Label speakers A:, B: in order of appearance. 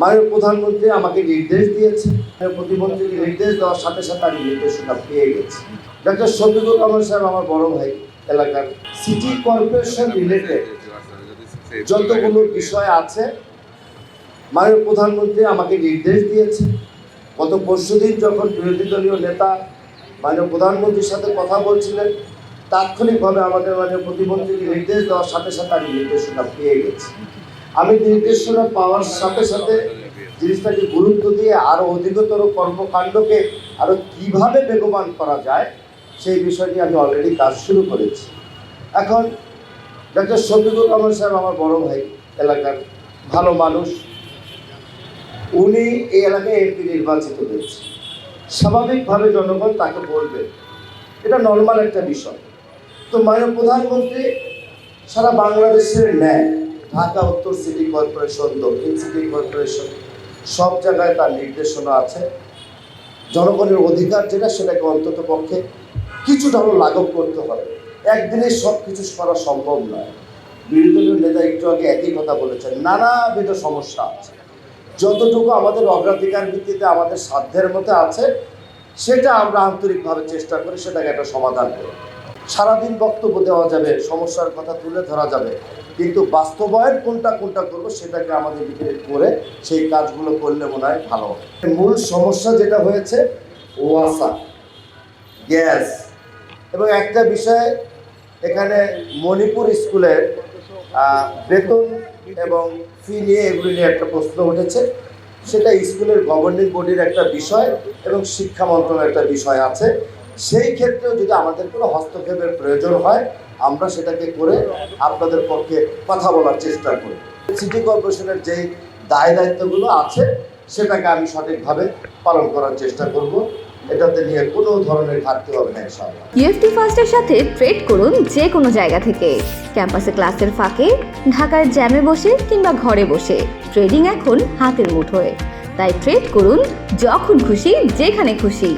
A: মাননীয় প্রধানমন্ত্রী আমাকে নির্দেশ দিয়েছে, প্রতিমন্ত্রীকে নির্দেশ দেওয়ার সাথে সাথে আমি নির্দেশনা পেয়ে গেছি। ডক্টর শফিকুর রহমান সাহেব আমার বড় ভাই, এলাকার সিটি কর্পোরেশন রিলেটেড যতগুলো বিষয় আছে মাননীয় প্রধানমন্ত্রী আমাকে নির্দেশ দিয়েছে। গত পরশুদিন যখন বিরোধী দলীয় নেতা মাননীয় প্রধানমন্ত্রীর সাথে কথা বলছিলেন, তাৎক্ষণিকভাবে আমাদের মাননীয় প্রতিমন্ত্রীকে নির্দেশ দেওয়ার সাথে সাথে আমি নির্দেশনা পেয়ে গেছি। আমি নির্দেশনা পাওয়ার সাথে সাথে জিনিসটাকে গুরুত্ব দিয়ে আরও অধিকতর কর্মকাণ্ডকে আরও কীভাবে বেগবান করা যায় সেই বিষয়টি আমি অলরেডি কাজ শুরু করেছি। এখন ডক্টর শফিকুর রহমান সাহেব আমার বড় ভাই, এলাকার ভালো মানুষ, উনি এই এলাকায় এমপি নির্বাচিত হয়েছে। স্বাভাবিকভাবে জনগণ তাকে বলবে, এটা নর্মাল একটা বিষয়। তো মাননীয় প্রধানমন্ত্রী সারা বাংলাদেশের ন্যায় ঢাকা উত্তর সিটি কর্পোরেশন, দক্ষিণ সিটি কর্পোরেশন সব জায়গায় তার নির্দেশনা আছে। জনগণের অধিকার যেটা, সেটাকে অন্তত পক্ষে কিছুটা হলেও লাঘব করতে হবে। একদিনে সব কিছু করা সম্ভব নয়। বিরোধী দলীয় নেতা একটু আগে একই কথা বলেছেন, নানাবিধ সমস্যা আছে। যতটুকু আমাদের অগ্রাধিকার ভিত্তিতে আমাদের সাধ্যের মধ্যে আছে সেটা আমরা আন্তরিকভাবে চেষ্টা করি সেটাকে একটা সমাধান করি। সারাদিন বক্তব্য দেওয়া যাবে, সমস্যার কথা তুলে ধরা যাবে, কিন্তু বাস্তবায়ন কোনটা করবো সেটাকে আমাদের ভিতরে করে সেই কাজগুলো করলে মনে হয় ভালো। মূল সমস্যা যেটা হয়েছে ওয়াসা, গ্যাস এবং একটা বিষয়, এখানে মণিপুর স্কুলের বেতন এবং ফি নিয়ে এগুলি নিয়ে একটা প্রশ্ন উঠেছে। সেটা স্কুলের গভর্নিং বডির একটা বিষয় এবং শিক্ষা মন্ত্রণালয়ের একটা বিষয় আছে। সেই ক্ষেত্রেও যদি আমাদের কোনো হস্তক্ষেপের প্রয়োজন হয় আমরা সেটাকে করে আপনাদের পক্ষে কথা বলার চেষ্টা করি। সিটি কর্পোরেশনের যেই দায় দায়িত্বগুলো আছে সেটাকে আমি সঠিকভাবে পালন করার চেষ্টা করব। এটাতে নিয়ে কোনো ধরনের ঘাটতি হবে না ইনশাআল্লাহ।
B: ইউএফটি ফার্স্টের সাথে ট্রেড করুন যে কোনো জায়গা থেকে। ক্যাম্পাসে ক্লাসের ফাঁকে, ঢাকায় জ্যামে বসে কিংবা ঘরে বসে, ট্রেডিং এখন হাতের মুঠোয়। তাই ট্রেড করুন যখন খুশি, যেখানে খুশি।